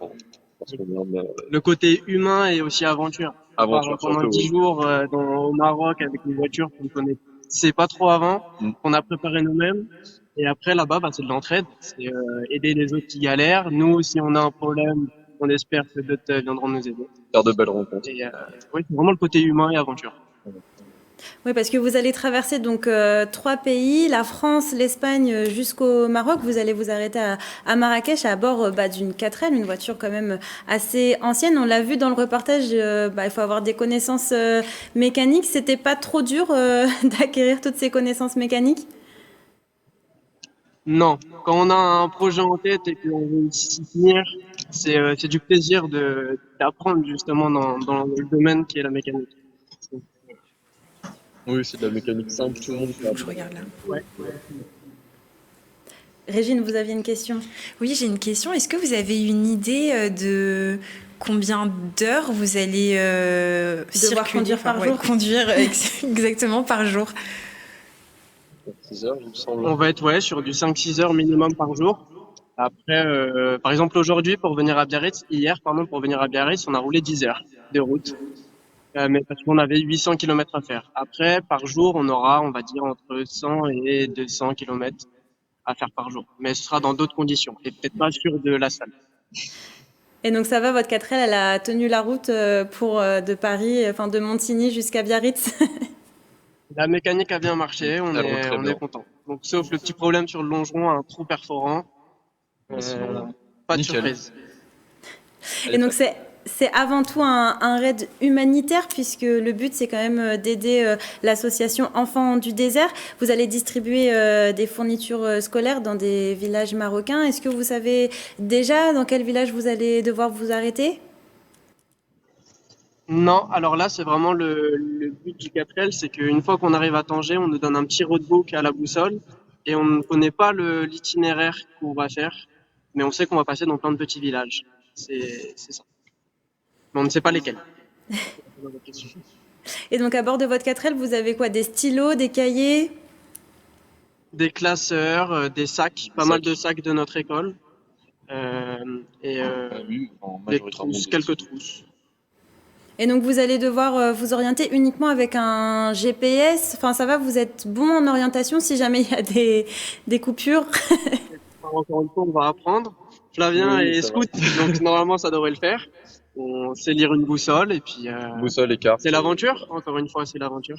parce qu'on aime, le côté humain et aussi aventure. Aventure Pendant surtout, 10 jours au Maroc avec une voiture qu'on ne connaissait pas trop avant, qu'on a préparé nous-mêmes. Et après là-bas, c'est de l'entraide, c'est aider les autres qui galèrent. Nous, si on a un problème, on espère que d'autres viendront nous aider. Faire de belles rencontres. Et oui, c'est vraiment le côté humain et aventure. Oui, parce que vous allez traverser donc 3 pays, la France, l'Espagne jusqu'au Maroc. Vous allez vous arrêter à Marrakech à bord d'une 4L, une voiture quand même assez ancienne. On l'a vu dans le reportage, il faut avoir des connaissances mécaniques. C'était pas trop dur d'acquérir toutes ces connaissances mécaniques ? Non, quand on a un projet en tête et qu'on veut s'y tenir, c'est du plaisir d'apprendre justement dans le domaine qui est la mécanique. Oui, c'est de la mécanique simple, tout le monde peut. Je regarde là. Ouais. Régine, vous aviez une question ? Oui, j'ai une question. Est-ce que vous avez une idée de combien d'heures vous allez devoir conduire par jour ? Conduire exactement par jour. 6 heures, il me semble. On va être sur du 5-6 heures minimum par jour. Après, par exemple aujourd'hui, pour venir à Biarritz, pour venir à Biarritz, on a roulé 10 heures de route. Mais parce qu'on avait 800 km à faire. Après, par jour, on aura, on va dire, entre 100 et 200 km à faire par jour. Mais ce sera dans d'autres conditions et peut-être pas sur de la salle. Et donc ça va, votre 4L, elle a tenu la route de Paris, de Montigny jusqu'à Biarritz ? La mécanique a bien marché, on est content. Donc sauf le petit problème sur le longeron, un trou perforant, pas de surprise. Et donc c'est avant tout un raid humanitaire puisque le but c'est quand même d'aider l'association Enfants du Désert. Vous allez distribuer des fournitures scolaires dans des villages marocains. Est-ce que vous savez déjà dans quel village vous allez devoir vous arrêter ? Non, alors là c'est vraiment le but du 4L, c'est qu'une fois qu'on arrive à Tanger, on nous donne un petit roadbook à la boussole et on ne connaît pas l'itinéraire qu'on va faire. mais on sait qu'on va passer dans plein de petits villages. C'est ça. Mais on ne sait pas lesquels. Et donc à bord de votre 4L, vous avez quoi? Des stylos, des cahiers? Des classeurs, des sacs, pas mal de sacs de notre école. Et des trousses, quelques trousses. Et donc vous allez devoir vous orienter uniquement avec un GPS. Enfin ça va, vous êtes bon en orientation si jamais il y a des coupures. Encore une fois, on va apprendre. Flavien est scout, donc normalement ça devrait le faire. On sait lire une boussole et puis boussole et carte. C'est l'aventure, encore une fois, c'est l'aventure.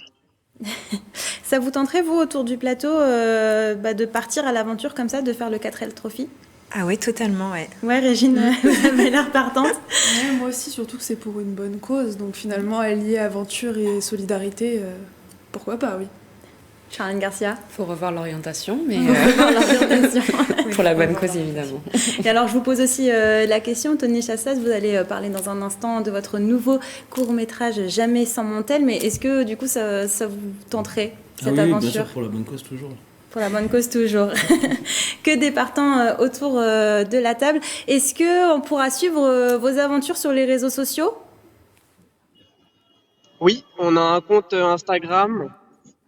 Ça vous tenterait, vous, autour du plateau, de partir à l'aventure comme ça, de faire le 4L Trophy? Ah ouais, totalement, ouais. Ouais, Régine, vous avez l'air partante. Ouais, moi aussi, surtout que c'est pour une bonne cause. Donc finalement, allier aventure et solidarité, pourquoi pas, oui. Charline Garcia. Faut revoir l'orientation, mais pour la bonne cause, évidemment. Et alors, je vous pose aussi la question, Tony Chassas, vous allez parler dans un instant de votre nouveau court-métrage Jamais sans Montel, mais est-ce que, du coup, ça vous tenterait, cette aventure? Bien sûr, pour la bonne cause, toujours. Pour la bonne cause, toujours. Que des partants autour de la table. Est-ce qu'on pourra suivre vos aventures sur les réseaux sociaux? Oui, on a un compte Instagram,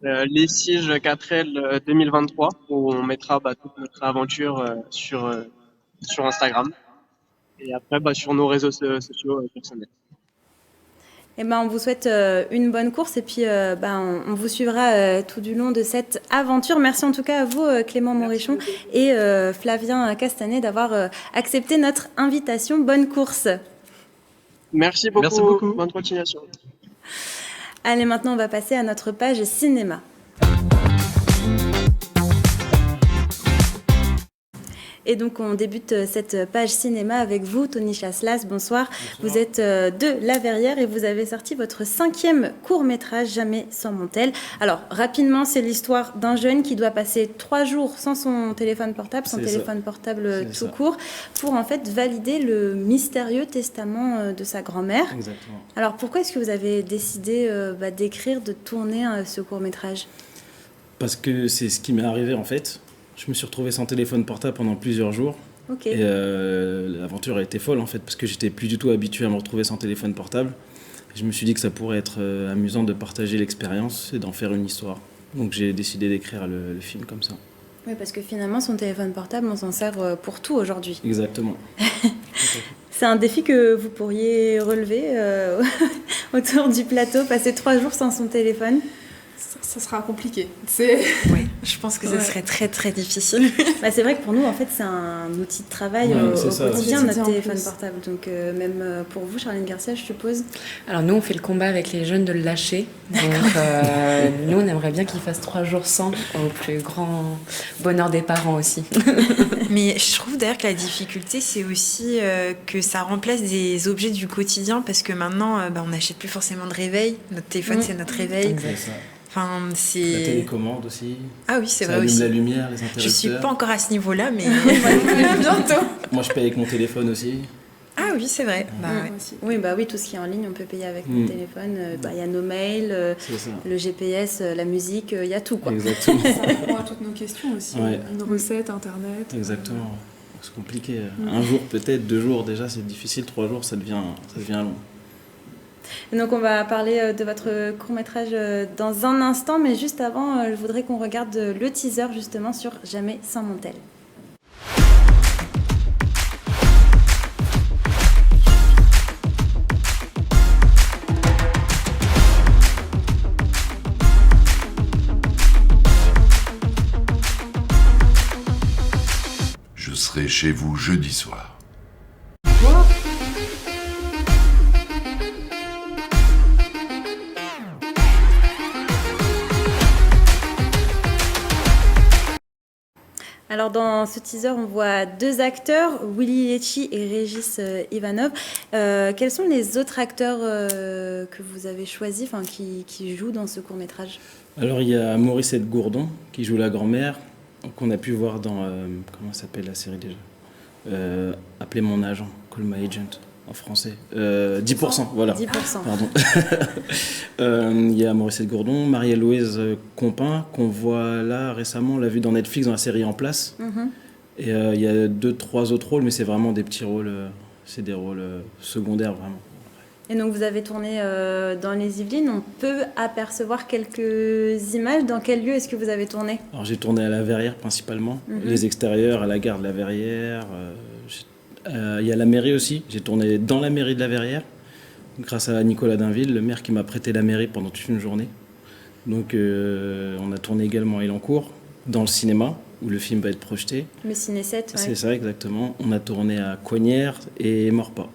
les Siges 4L 2023, où on mettra toute notre aventure sur Instagram. Et après, sur nos réseaux sociaux personnels. Eh ben, on vous souhaite une bonne course et puis on vous suivra tout du long de cette aventure. Merci en tout cas à vous, Clément Morichon et Flavien Castanet, d'avoir accepté notre invitation. Bonne course. Merci beaucoup. Merci beaucoup. Bonne continuation. Allez, maintenant, on va passer à notre page cinéma. Et donc, on débute cette page cinéma avec vous, Tony Chasselas. Bonsoir. Vous êtes de La Verrière et vous avez sorti votre 5e court-métrage, Jamais sans Montel. Alors, rapidement, c'est l'histoire d'un jeune qui doit passer 3 jours sans son téléphone portable, portable tout court, pour en fait valider le mystérieux testament de sa grand-mère. Exactement. Alors, pourquoi est-ce que vous avez décidé d'écrire, de tourner ce court-métrage? Parce que c'est ce qui m'est arrivé en fait. Je me suis retrouvé sans téléphone portable pendant plusieurs jours. Ok. Et l'aventure a été folle en fait, parce que j'étais plus du tout habitué à me retrouver sans téléphone portable. Et je me suis dit que ça pourrait être amusant de partager l'expérience et d'en faire une histoire. Donc j'ai décidé d'écrire le film comme ça. Oui, parce que finalement, son téléphone portable, on s'en sert pour tout aujourd'hui. Exactement. C'est un défi que vous pourriez relever autour du plateau, passer 3 jours sans son téléphone? Ça sera compliqué. Oui, je pense que ce serait très très difficile. C'est vrai que pour nous, en fait, c'est un outil de travail au quotidien, notre téléphone portable. Donc même pour vous, Charline Garcia, je suppose. Alors nous, on fait le combat avec les jeunes de le lâcher. Donc nous, on aimerait bien qu'ils fassent 3 jours sans, au plus grand bonheur des parents aussi. Mais je trouve d'ailleurs que la difficulté, c'est aussi que ça remplace des objets du quotidien, parce que maintenant, on n'achète plus forcément de réveil. Notre téléphone, c'est notre réveil. Enfin, c'est... La télécommande aussi. Ah oui, c'est ça vrai aussi. La lumière, les interrupteurs. Je suis pas encore à ce niveau-là, mais bientôt. Moi, je paye avec mon téléphone aussi. Ah oui, c'est vrai. Oui, tout ce qui est en ligne, on peut payer avec mon téléphone. Il y a nos mails, le GPS, la musique, il y a tout, quoi. Exactement. Ça répond à toutes nos questions aussi. Nos recettes, Internet. Exactement. C'est compliqué. Un jour, peut-être, 2 jours, déjà, c'est difficile. 3 jours, ça devient long. Et donc on va parler de votre court-métrage dans un instant, mais juste avant, je voudrais qu'on regarde le teaser justement sur Jamais sans Montel. Je serai chez vous jeudi soir. Alors dans ce teaser, on voit 2 acteurs, Willy Lecci et Régis Ivanov. Quels sont les autres acteurs que vous avez choisis, qui jouent dans ce court-métrage? Alors il y a Morissette Gourdon qui joue la grand-mère, qu'on a pu voir dans, comment s'appelle la série déjà, Appelez mon agent, Call my agent en français. 10%, voilà. 10%. Pardon. Il y a Morissette Gourdon, Marie-Louise Compin, qu'on voit là récemment, on l'a vu dans Netflix dans la série En Place. Et il y a 2-3 autres rôles, mais c'est vraiment des petits rôles, c'est des rôles secondaires vraiment. Et donc vous avez tourné dans les Yvelines, on peut apercevoir quelques images. Dans quel lieu est-ce que vous avez tourné? Alors j'ai tourné à la Verrière principalement, les extérieurs, à la gare de la Verrière. Il y a la mairie aussi, j'ai tourné dans la mairie de la Verrière, grâce à Nicolas Dainville, le maire qui m'a prêté la mairie pendant toute une journée. Donc on a tourné également à Elancourt, dans le cinéma, où le film va être projeté. Le Ciné 7, ouais. C'est ça, exactement. On a tourné à Coignières et Maurepas.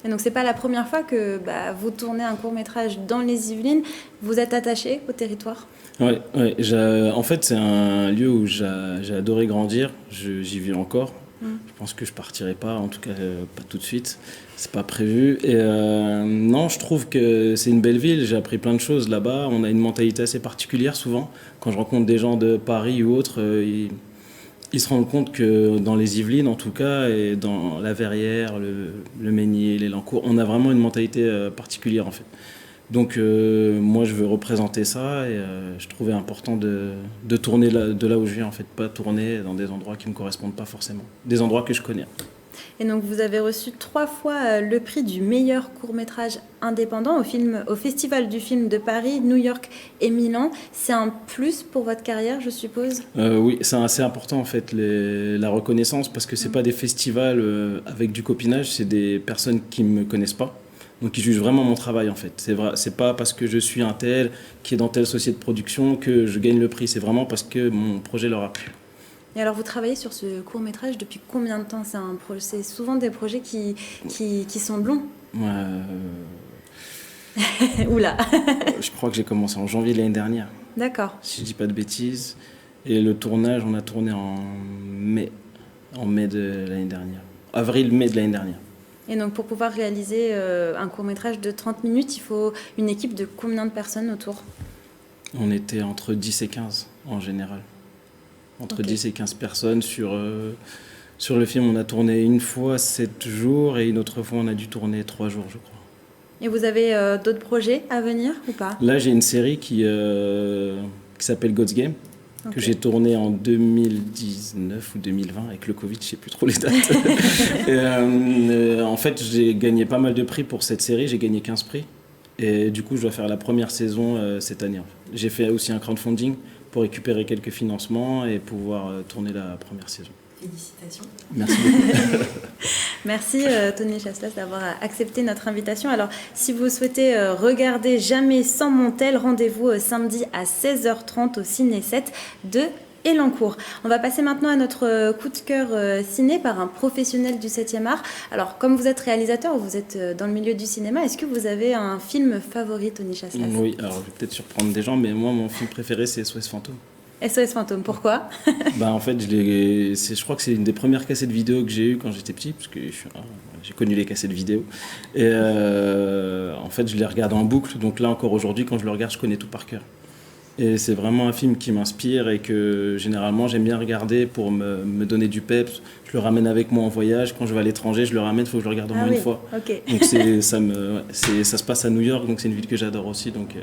Et donc c'est pas la première fois que vous tournez un court-métrage dans les Yvelines. Vous êtes attaché au territoire? Ouais. En fait, c'est un lieu où j'ai adoré grandir. J'y vis encore. Je pense que je partirai pas, en tout cas pas tout de suite. C'est pas prévu. Et non, je trouve que c'est une belle ville. J'ai appris plein de choses là-bas. On a une mentalité assez particulière souvent. Quand je rencontre des gens de Paris ou autres, ils se rendent compte que dans les Yvelines, en tout cas, et dans la Verrière, le Mesnier, l'Elancourt, on a vraiment une mentalité particulière en fait. Donc moi je veux représenter ça et je trouvais important de tourner de là où je viens en fait, pas tourner dans des endroits qui me correspondent pas forcément, des endroits que je connais. Et donc vous avez reçu 3 fois le prix du meilleur court-métrage indépendant au Festival du film de Paris, New York et Milan. C'est un plus pour votre carrière, je suppose? Oui, c'est assez important en fait, la reconnaissance, parce que c'est pas des festivals avec du copinage, c'est des personnes qui me connaissent pas. Donc ils jugent vraiment mon travail en fait. C'est pas parce que je suis un tel qui est dans telle société de production que je gagne le prix. C'est vraiment parce que mon projet leur a plu. Et alors vous travaillez sur ce court-métrage depuis combien de temps? C'est souvent des projets qui sont longs. Oula. Je crois que j'ai commencé en janvier de l'année dernière. D'accord. Si je dis pas de bêtises. Et le tournage, on a tourné en mai de l'année dernière. Avril-mai de l'année dernière. Et donc pour pouvoir réaliser un court-métrage de 30 minutes, il faut une équipe de combien de personnes autour? On était entre 10 et 15 en général. Entre 10 et 15 personnes. Sur le film, on a tourné une fois 7 jours et une autre fois, on a dû tourner 3 jours, je crois. Et vous avez d'autres projets à venir ou pas? Là, j'ai une série qui s'appelle God's Game, que j'ai tournée en 2019 ou 2020, avec le Covid, je ne sais plus trop les dates. Et, en fait, j'ai gagné pas mal de prix pour cette série, j'ai gagné 15 prix. Et du coup, je dois faire la première saison cette année. J'ai fait aussi un crowdfunding pour récupérer quelques financements et pouvoir tourner la première saison. Félicitations. Merci beaucoup. Merci Tony Chaslas d'avoir accepté notre invitation. Alors, si vous souhaitez regarder Jamais sans Montel, rendez-vous samedi à 16h30 au Ciné 7 de Elancourt. On va passer maintenant à notre coup de cœur ciné par un professionnel du 7e art. Alors, comme vous êtes réalisateur, vous êtes dans le milieu du cinéma, est-ce que vous avez un film favori, Tony Chaslas? Oui, alors je vais peut-être surprendre des gens, mais moi, mon film préféré, c'est SOS Fantôme. SOS Fantôme, pourquoi? En fait, je crois que c'est une des premières cassettes vidéo que j'ai eues quand j'étais petit, parce que j'ai connu les cassettes vidéo. Et en fait, je les regarde en boucle, donc là encore aujourd'hui, quand je le regarde, je connais tout par cœur. Et c'est vraiment un film qui m'inspire et que généralement j'aime bien regarder pour me donner du peps. Je le ramène avec moi en voyage. Quand je vais à l'étranger, je le ramène, il faut que je le regarde au moins une fois. Okay. Donc ça se passe à New York, donc c'est une ville que j'adore aussi. Donc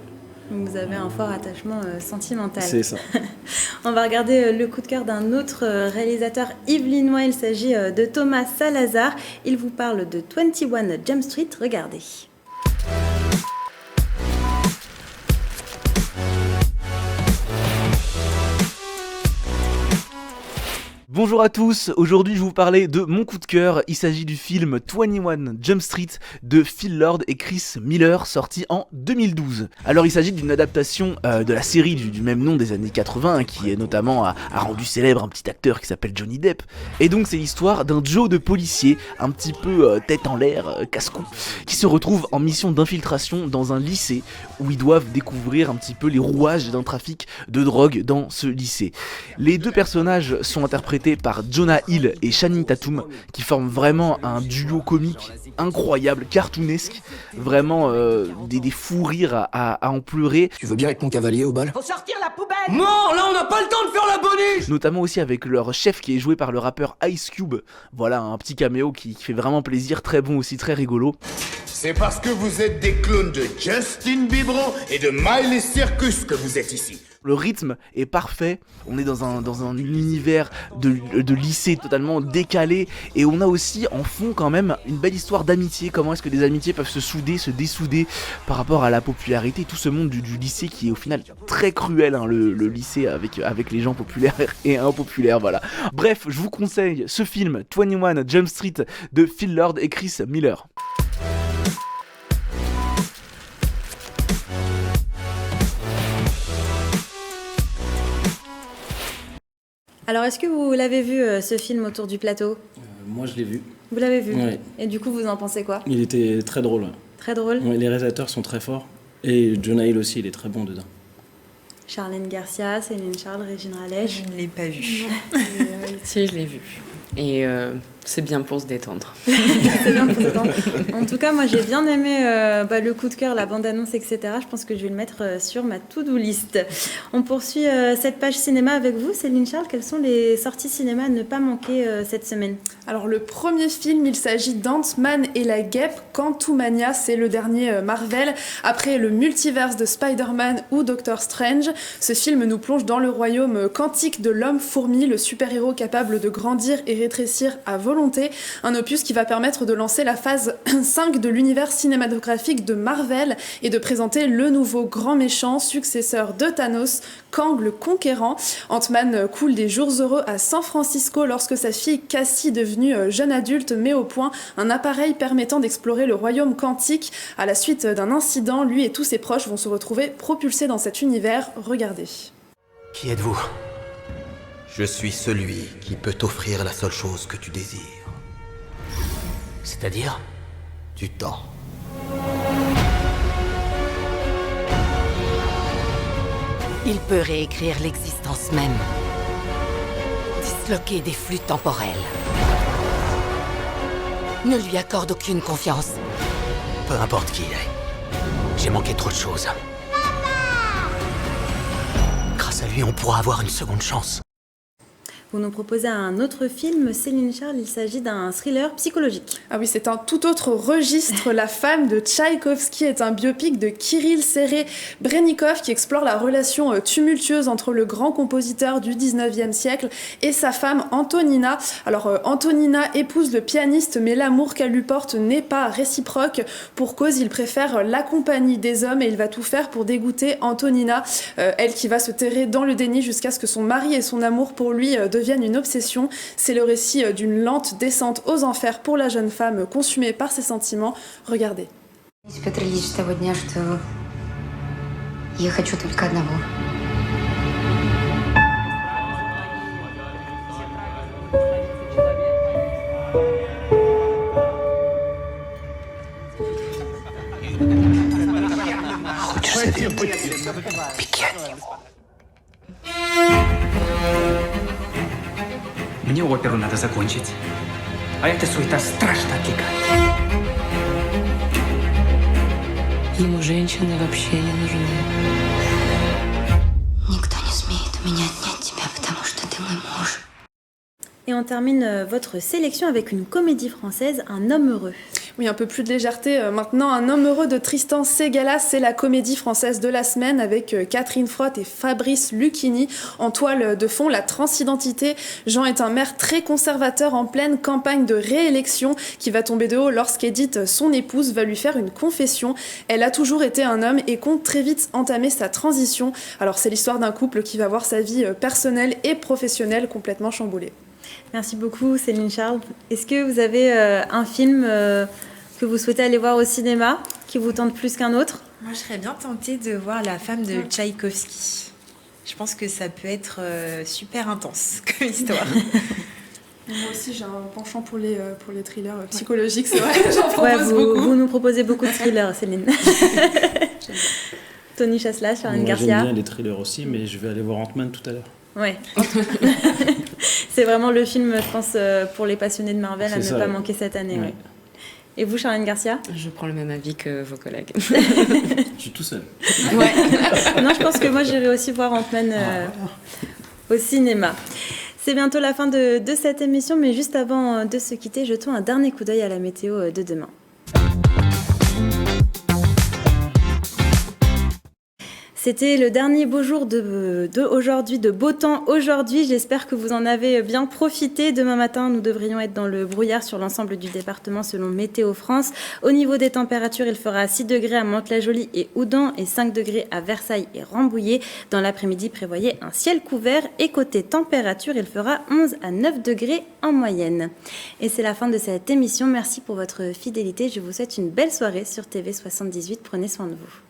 vous avez un fort attachement sentimental. C'est ça. On va regarder le coup de cœur d'un autre réalisateur yvelinois. Il s'agit de Thomas Salazar. Il vous parle de 21 Jump Street. Regardez. Bonjour à tous, aujourd'hui je vais vous parler de mon coup de cœur, il s'agit du film 21 Jump Street de Phil Lord et Chris Miller, sorti en 2012. Alors il s'agit d'une adaptation de la série du même nom des années 80, qui notamment a rendu célèbre un petit acteur qui s'appelle Johnny Depp. Et donc c'est l'histoire d'un Joe de policier, un petit peu tête en l'air, casse-cou, qui se retrouve en mission d'infiltration dans un lycée, où ils doivent découvrir un petit peu les rouages d'un trafic de drogue dans ce lycée. Les deux personnages sont interprétés par Jonah Hill et Channing Tatum, qui forment vraiment un duo comique incroyable, cartoonesque, vraiment des fous rires à en pleurer. Tu veux bien être mon cavalier au bal? Faut sortir la poubelle! Non, là on n'a pas le temps de faire la bonne! Notamment aussi avec leur chef qui est joué par le rappeur Ice Cube. Voilà, un petit caméo qui fait vraiment plaisir, très bon aussi, très rigolo. C'est parce que vous êtes des clones de Justin Bieber et de Miley Circus que vous êtes ici. Le rythme est parfait, on est dans un univers de lycée totalement décalé, et on a aussi en fond quand même une belle histoire d'amitié. Comment est-ce que des amitiés peuvent se souder, se dessouder par rapport à la popularité, tout ce monde du lycée qui est au final très cruel, hein, le lycée avec les gens populaires et impopulaires, voilà. Bref, je vous conseille ce film 21 Jump Street de Phil Lord et Chris Miller. Alors, est-ce que vous l'avez vu, ce film autour du plateau ? Moi, je l'ai vu. Vous l'avez vu ? Ouais. Et du coup, vous en pensez quoi ? Il était très drôle. Très drôle ? Ouais, les réalisateurs sont très forts. Et Jonah Hill aussi, il est très bon dedans. Charlène Garcia, Céline Charles, Régine Rallet. Je ne l'ai pas vu. Si, je l'ai vu. Et c'est bien pour se détendre. C'est bien pour se détendre. En tout cas, moi, j'ai bien aimé le coup de cœur, la bande-annonce, etc. Je pense que je vais le mettre sur ma to-do list. On poursuit cette page cinéma avec vous, Céline Charles. Quelles sont les sorties cinéma à ne pas manquer cette semaine ? Alors, le premier film, il s'agit d'Ant-Man et la Guêpe, Quantumania. C'est le dernier Marvel. Après le multiverse de Spider-Man ou Doctor Strange, ce film nous plonge dans le royaume quantique de l'homme-fourmi, le super-héros capable de grandir et rétrécir à volonté. Un opus qui va permettre de lancer la phase 5 de l'univers cinématographique de Marvel et de présenter le nouveau grand méchant, successeur de Thanos, Kang le Conquérant. Ant-Man coule des jours heureux à San Francisco lorsque sa fille Cassie, devenue jeune adulte, met au point un appareil permettant d'explorer le royaume quantique. À la suite d'un incident, lui et tous ses proches vont se retrouver propulsés dans cet univers. Regardez. Qui êtes-vous ? Je suis celui qui peut t'offrir la seule chose que tu désires. C'est-à-dire du temps. Il peut réécrire l'existence même. Disloquer des flux temporels. Ne lui accorde aucune confiance. Peu importe qui il est. J'ai manqué trop de choses. Grâce à lui, on pourra avoir une seconde chance. Vous nous proposez un autre film, Céline Charles, il s'agit d'un thriller psychologique. Ah oui, c'est un tout autre registre. La femme de Tchaïkovski est un biopic de Kirill Serebrennikov qui explore la relation tumultueuse entre le grand compositeur du 19e siècle et sa femme Antonina. Alors Antonina épouse le pianiste, mais l'amour qu'elle lui porte n'est pas réciproque. Pour cause, il préfère la compagnie des hommes et il va tout faire pour dégoûter Antonina, elle qui va se terrer dans le déni jusqu'à ce que son mari et son amour pour lui deviennent une obsession. C'est le récit d'une lente descente aux enfers pour la jeune femme consumée par ses sentiments. Regardez. Петр Ильич с того дня, что я хочу только одного. Хочешь совет? Пикет. Мне оперу надо закончить. А эта суета страшно отвлекает. Ему женщины вообще не нужны. Никто не смеет у меня отнять тебя, потому что ты мой муж. Et on termine votre sélection avec une comédie française, Un homme heureux. Oui, un peu plus de légèreté. Maintenant, Un homme heureux de Tristan Ségala, c'est la comédie française de la semaine avec Catherine Frotte et Fabrice Lucchini. En toile de fond, la transidentité. Jean est un maire très conservateur en pleine campagne de réélection qui va tomber de haut lorsqu'Edith, son épouse, va lui faire une confession. Elle a toujours été un homme et compte très vite entamer sa transition. Alors, c'est l'histoire d'un couple qui va voir sa vie personnelle et professionnelle complètement chamboulée. Merci beaucoup Céline Charles. Est-ce que vous avez un film que vous souhaitez aller voir au cinéma, qui vous tente plus qu'un autre ? Moi, je serais bien tentée de voir La femme de Tchaïkovski. Je pense que ça peut être super intense comme histoire. Moi aussi, j'ai un penchant pour les thrillers psychologiques, c'est vrai. J'en propose beaucoup. Vous nous proposez beaucoup de thrillers, Céline. Tony Chasselas, Charlène Garcia. J'aime bien les thrillers aussi, mais je vais aller voir Ant-Man tout à l'heure. Ouais. C'est vraiment le film, je pense, pour les passionnés de Marvel à ne pas manquer cette année. Ouais. Et vous, Charlène Garcia ? Je prends le même avis que vos collègues. Je suis tout seul. Ouais. Non, je pense que moi, j'irai aussi voir Ant-Man au cinéma. C'est bientôt la fin de cette émission, mais juste avant de se quitter, jetons un dernier coup d'œil à la météo de demain. C'était le dernier beau jour de aujourd'hui, de beau temps aujourd'hui. J'espère que vous en avez bien profité. Demain matin, nous devrions être dans le brouillard sur l'ensemble du département selon Météo France. Au niveau des températures, il fera 6 degrés à Mantes-la-Jolie et Houdan et 5 degrés à Versailles et Rambouillet. Dans l'après-midi, prévoyez un ciel couvert et côté température, il fera 11 à 9 degrés en moyenne. Et c'est la fin de cette émission. Merci pour votre fidélité. Je vous souhaite une belle soirée sur TV78. Prenez soin de vous.